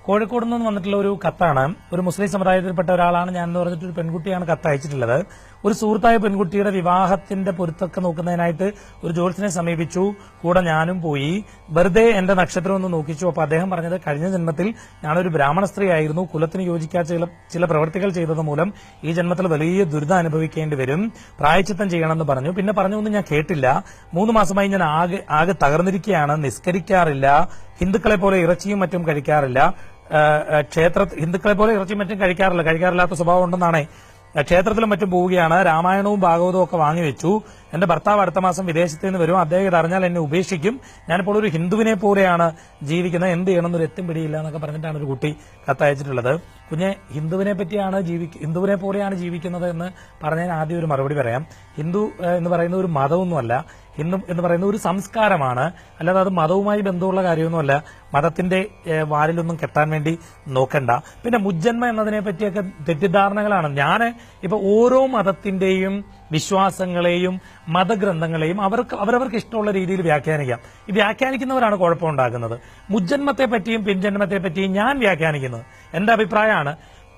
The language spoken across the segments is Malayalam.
കോഴിക്കോട് നിന്ന് വന്നിട്ടുള്ള ഒരു കത്താണ്. ഒരു മുസ്ലിം സമുദായത്തിൽപ്പെട്ട ഒരാളാണ് ഞാൻ എന്ന് പറഞ്ഞിട്ട് ഒരു പെൺകുട്ടിയാണ് കത്ത് അയച്ചിട്ടുള്ളത്. ഒരു സുഹൃത്തായ പെൺകുട്ടിയുടെ വിവാഹത്തിന്റെ പൊരുത്തൊക്കെ നോക്കുന്നതിനായിട്ട് ഒരു ജോത്സ്യനെ സമീപിച്ചു. കൂടെ ഞാനും പോയി. വെറുതെ എന്റെ നക്ഷത്രം ഒന്ന് നോക്കിച്ചു. അപ്പൊ അദ്ദേഹം പറഞ്ഞത്, കഴിഞ്ഞ ജന്മത്തിൽ ഞാനൊരു ബ്രാഹ്മണ സ്ത്രീ ആയിരുന്നു. കുലത്തിന് യോജിക്കാത്ത ചില പ്രവൃത്തികൾ ചെയ്തത് മൂലം ഈ ജന്മത്തിൽ വലിയ ദുരിതം അനുഭവിക്കേണ്ടി വരും. പ്രായച്ചിത്തം ചെയ്യണമെന്ന് പറഞ്ഞു. പിന്നെ പറഞ്ഞൊന്നും ഞാൻ കേട്ടില്ല. 3 മാസമായി ഞാൻ ആകെ തകർന്നിരിക്കുകയാണ്. നിസ്കരിക്കാറില്ല. ഹിന്ദുക്കളെ പോലെ ഇറച്ചിയും മറ്റും കഴിക്കാറില്ല. ഹിന്ദുക്കളെ പോലെ ഇറച്ചിയും മറ്റും കഴിക്കാറില്ലാത്ത സ്വഭാവം ഉണ്ടെന്നാണ്. ക്ഷേത്രത്തിലും മറ്റും പോവുകയാണ്. രാമായണവും ഭാഗവതവും ഒക്കെ വാങ്ങിവെച്ചു. എന്റെ ഭർത്താവ് അടുത്ത മാസം വിദേശത്ത് നിന്ന് വരും. അദ്ദേഹം ഇത് അറിഞ്ഞാൽ എന്നെ ഉപേക്ഷിക്കും. ഞാനിപ്പോൾ ഒരു ഹിന്ദുവിനെ പോലെയാണ് ജീവിക്കുന്നത്. എന്ത് ചെയ്യണമെന്നൊരു എത്തും പിടിയില്ല എന്നൊക്കെ പറഞ്ഞിട്ടാണ് ഒരു കുട്ടി കത്തയച്ചിട്ടുള്ളത്. കുഞ്ഞെ, ഹിന്ദുവിനെ പോലെയാണ് ജീവിക്കുന്നത് എന്ന് പറഞ്ഞാൽ ആദ്യം ഒരു മറുപടി പറയാം. ഹിന്ദു എന്ന് പറയുന്ന ഒരു മതമൊന്നുമല്ല. ഹിന്ദു എന്ന് പറയുന്ന ഒരു സംസ്കാരമാണ്. അല്ലാതെ അത് മതവുമായി ബന്ധമുള്ള കാര്യമൊന്നുമല്ല. മതത്തിന്റെ വാലിലൊന്നും കെട്ടാൻ വേണ്ടി നോക്കണ്ട. പിന്നെ മുജ്ജന്മ എന്നതിനെ പറ്റിയൊക്കെ തെറ്റിദ്ധാരണകളാണ്. ഞാൻ ഇപ്പൊ ഓരോ മതത്തിന്റെയും വിശ്വാസങ്ങളെയും മതഗ്രന്ഥങ്ങളെയും അവരവർക്ക് ഇഷ്ടമുള്ള രീതിയിൽ വ്യാഖ്യാനിക്കാം. ഈ വ്യാഖ്യാനിക്കുന്നവരാണ് കുഴപ്പമുണ്ടാക്കുന്നത്. മുജ്ജന്മത്തെ പറ്റിയും പിൻജന്മത്തെ പറ്റിയും ഞാൻ വ്യാഖ്യാനിക്കുന്നത് എന്റെ അഭിപ്രായമാണ്.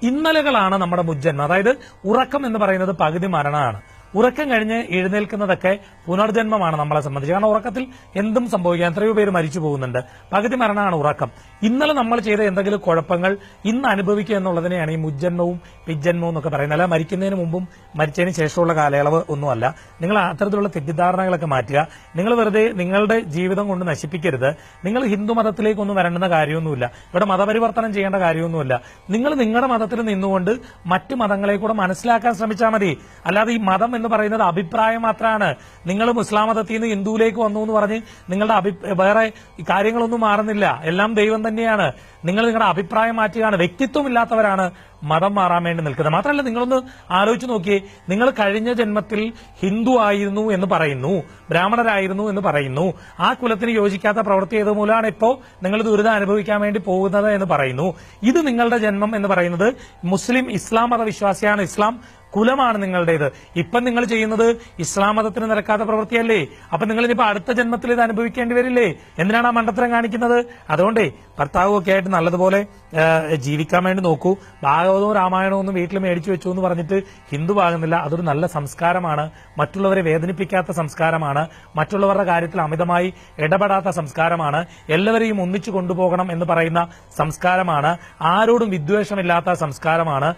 ഇന്നലകളാണ് നമ്മുടെ മുജ്ജന്മം. അതായത് ഉറക്കം എന്ന് പറയുന്നത് പകുതി മരണമാണ്. ഉറക്കം കഴിഞ്ഞ് എഴുന്നേൽക്കുന്നതൊക്കെ പുനർജന്മമാണ് നമ്മളെ സംബന്ധിച്ച്. കാരണം ഉറക്കത്തിൽ എന്തും സംഭവിക്കാം. എത്രയോ പേര് മരിച്ചു പോകുന്നുണ്ട്. പകുതി മരണമാണ് ഉറക്കം. ഇന്നലെ നമ്മൾ ചെയ്ത എന്തെങ്കിലും കുഴപ്പങ്ങൾ ഇന്ന് അനുഭവിക്കുക എന്നുള്ളതിനെയാണ് ഈ മുജ്ജന്മവും പിജ്ജന്മവും എന്നൊക്കെ പറയുന്നത്. അല്ല മരിക്കുന്നതിന് മുമ്പും മരിച്ചതിന് ശേഷമുള്ള കാലയളവ് ഒന്നുമല്ല. നിങ്ങൾ അത്തരത്തിലുള്ള തെറ്റിദ്ധാരണകളൊക്കെ മാറ്റുക. നിങ്ങൾ വെറുതെ നിങ്ങളുടെ ജീവിതം കൊണ്ട് നശിപ്പിക്കരുത്. നിങ്ങൾ ഹിന്ദു മതത്തിലേക്കൊന്നും വരേണ്ടുന്ന കാര്യമൊന്നുമില്ല. ഇവിടെ മതപരിവർത്തനം ചെയ്യേണ്ട കാര്യമൊന്നുമില്ല. നിങ്ങൾ നിങ്ങളുടെ മതത്തിൽ നിന്നുകൊണ്ട് മറ്റു മതങ്ങളെ കൂടെ മനസ്സിലാക്കാൻ ശ്രമിച്ചാൽ മതി. അല്ലാതെ ഈ മതം എന്ന് പറയുന്നത് അഭിപ്രായം മാത്രമാണ്. നിങ്ങൾ മുസ്ലാം മതത്തിൽ നിന്ന് ഹിന്ദുവിലേക്ക് വന്നു എന്ന് പറഞ്ഞ് നിങ്ങളുടെ വേറെ കാര്യങ്ങളൊന്നും മാറുന്നില്ല. എല്ലാം ദൈവം തന്നെയാണ്. നിങ്ങൾ നിങ്ങളുടെ അഭിപ്രായം മാറ്റുകയാണ്. വ്യക്തിത്വമില്ലാത്തവരാണ് മതം മാറാൻ വേണ്ടി നിൽക്കുന്നത്. മാത്രമല്ല, നിങ്ങളൊന്ന് ആലോചിച്ച് നോക്കിയേ. നിങ്ങൾ കഴിഞ്ഞ ജന്മത്തിൽ ഹിന്ദു ആയിരുന്നു എന്ന് പറയുന്നു, ബ്രാഹ്മണരായിരുന്നു എന്ന് പറയുന്നു. ആ കുലത്തിന് യോജിക്കാത്ത പ്രവൃത്തി ചെയ്ത മൂലമാണ് ഇപ്പോൾ നിങ്ങൾ ദുരിതം അനുഭവിക്കാൻ വേണ്ടി പോകുന്നത് എന്ന് പറയുന്നു. ഇത് നിങ്ങളുടെ ജന്മം എന്ന് പറയുന്നത് ഇസ്ലാം മതവിശ്വാസിയാണ്. ഇസ്ലാം കുലമാണ് നിങ്ങളുടേത്. ഇപ്പം നിങ്ങൾ ചെയ്യുന്നത് ഇസ്ലാം മതത്തിന് നിരക്കാത്ത പ്രവൃത്തിയല്ലേ? അപ്പൊ നിങ്ങൾ ഇനിയിപ്പോ അടുത്ത ജന്മത്തിൽ ഇത് അനുഭവിക്കേണ്ടി വരില്ലേ? എന്തിനാണ് ആ മണ്ടത്തരം കാണിക്കുന്നത്? അതുകൊണ്ടേ ഭർത്താവും ഒക്കെ ആയിട്ട് നല്ലതുപോലെ ജീവിക്കാൻ വേണ്ടി നോക്കൂ. ഭാഗവതവും രാമായണവും ഒന്നും വീട്ടിൽ മേടിച്ചു വെച്ചു എന്ന് പറഞ്ഞിട്ട് ഹിന്ദു ആകുന്നില്ല. അതൊരു നല്ല സംസ്കാരമാണ്. മറ്റുള്ളവരെ വേദനിപ്പിക്കാത്ത സംസ്കാരമാണ്. മറ്റുള്ളവരുടെ കാര്യത്തിൽ അമിതമായി ഇടപെടാത്ത സംസ്കാരമാണ്. എല്ലാവരെയും ഒന്നിച്ചു കൊണ്ടുപോകണം എന്ന് പറയുന്ന സംസ്കാരമാണ്. ആരോടും വിദ്വേഷമില്ലാത്ത സംസ്കാരമാണ്.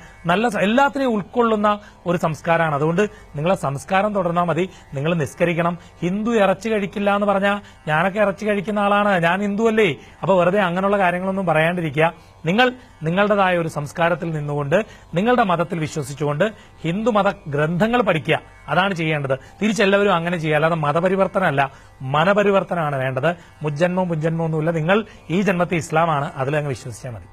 എല്ലാത്തിനെയും ഉൾക്കൊള്ളുന്ന ഒരു സംസ്കാരമാണ്. അതുകൊണ്ട് നിങ്ങളെ സംസ്കാരം തുടർന്നാൽ മതി. നിങ്ങൾ നിസ്കരിക്കണം. ഹിന്ദു ഇറച്ചി കഴിക്കില്ല എന്ന് പറഞ്ഞാൽ ഞാനൊക്കെ ഇറച്ചി കഴിക്കുന്ന ആളാണ്, ഞാൻ ഹിന്ദു അല്ലേ? അപ്പൊ വെറുതെ അങ്ങനെയുള്ള കാര്യങ്ങളൊന്നും പറയാണ്ടിരിക്കുക. നിങ്ങൾ നിങ്ങളുടേതായ ഒരു സംസ്കാരത്തിൽ നിന്നുകൊണ്ട് നിങ്ങളുടെ മതത്തിൽ വിശ്വസിച്ചുകൊണ്ട് ഹിന്ദു മത ഗ്രന്ഥങ്ങൾ പഠിക്കുക. അതാണ് ചെയ്യേണ്ടത്. തിരിച്ചെല്ലാവരും അങ്ങനെ ചെയ്യുക. അല്ലാതെ മതപരിവർത്തനമല്ല, മനപരിവർത്തനമാണ് വേണ്ടത്. മുജ്ജന്മവും പുജ്ജന്മവും ഒന്നുമില്ല. നിങ്ങൾ ഈ ജന്മത്തെ ഇസ്ലാമാണ്. അതിലങ്ങ് വിശ്വസിച്ചാൽ മതി.